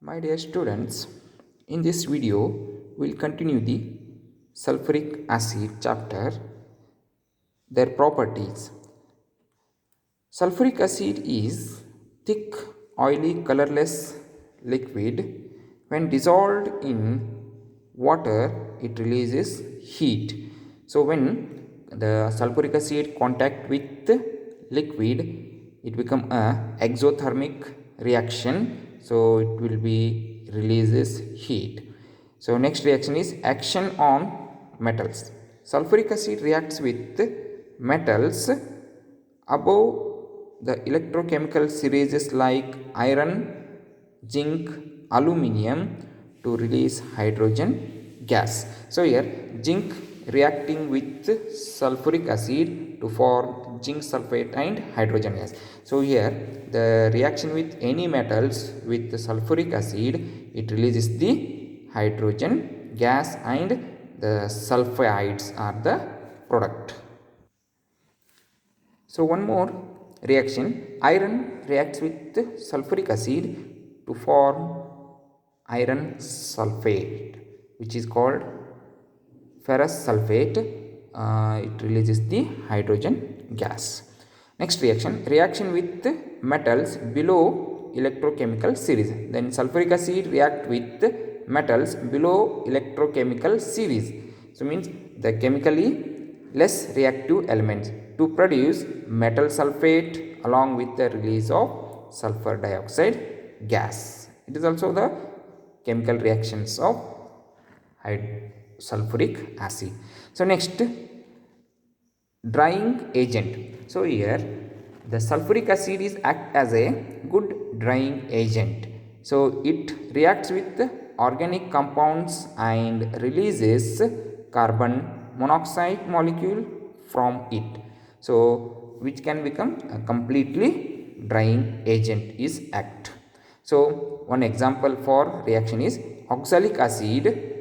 My dear students, in this video, we'll continue the sulfuric acid chapter, their properties. Sulfuric acid is thick, oily, colorless liquid. When dissolved in water, it releases heat. So, when the sulfuric acid contact with liquid, it become a exothermic reaction. So, it will be releases heat. So, next reaction is action on metals. Sulfuric acid reacts with metals above the electrochemical series like iron, zinc, aluminium to release hydrogen gas. So here zinc reacting with sulfuric acid to form zinc sulfate and hydrogen gas. So here the reaction with any metals with sulfuric acid, it releases the hydrogen gas and the sulfides are the product. So one more reaction, iron reacts with sulfuric acid to form iron sulfate, which is called ferrous sulfate. It releases the hydrogen gas. Next reaction with metals below electrochemical series. Then sulfuric acid react with metals below electrochemical series. So means the chemically less reactive elements to produce metal sulfate along with the release of sulfur dioxide gas. It is also the chemical reactions of sulfuric acid. So next, drying agent. So here the sulfuric acid is act as a good drying agent. So it reacts with organic compounds and releases carbon monoxide molecule from it. So which can become a completely drying agent is act. So one example for reaction is oxalic acid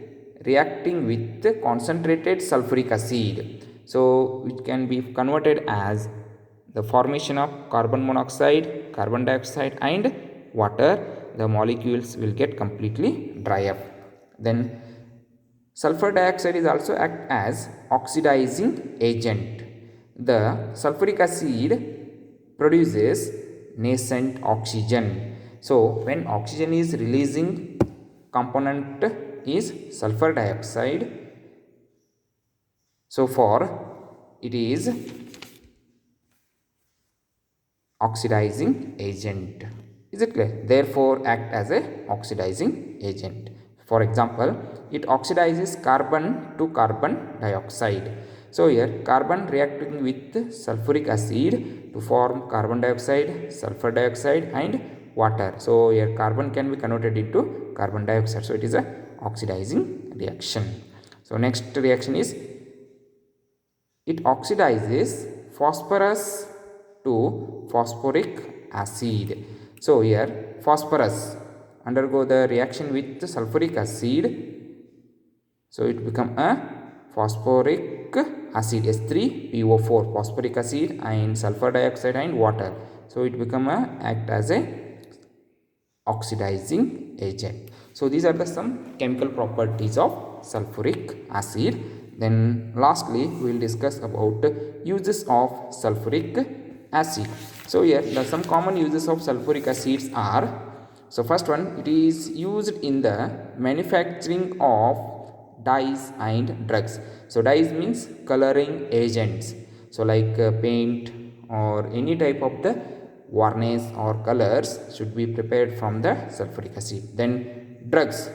reacting with concentrated sulfuric acid. So which can be converted as the formation of carbon monoxide, carbon dioxide and water. The molecules will get completely dry up. Then sulfur dioxide is also act as oxidizing agent. The sulfuric acid produces nascent oxygen. So when oxygen is releasing component is sulfur dioxide. So for it is oxidizing agent. Is it clear? Therefore act as a oxidizing agent. For example, it oxidizes carbon to carbon dioxide. So here carbon reacting with sulfuric acid to form carbon dioxide, sulfur dioxide and water. So here carbon can be converted into carbon dioxide. So it is a oxidizing reaction. So next reaction is it oxidizes phosphorus to phosphoric acid. So here phosphorus undergo the reaction with sulfuric acid. So it become a phosphoric acid S3PO4 phosphoric acid and sulfur dioxide and water. So it become a act as a oxidizing agent. So these are the some chemical properties of sulfuric acid. Then lastly we will discuss about uses of sulfuric acid. So here the some common uses of sulfuric acids are, so first one, it is used in the manufacturing of dyes and drugs. So dyes means coloring agents. So like paint or any type of the varnish or colors should be prepared from the sulfuric acid. Then drugs,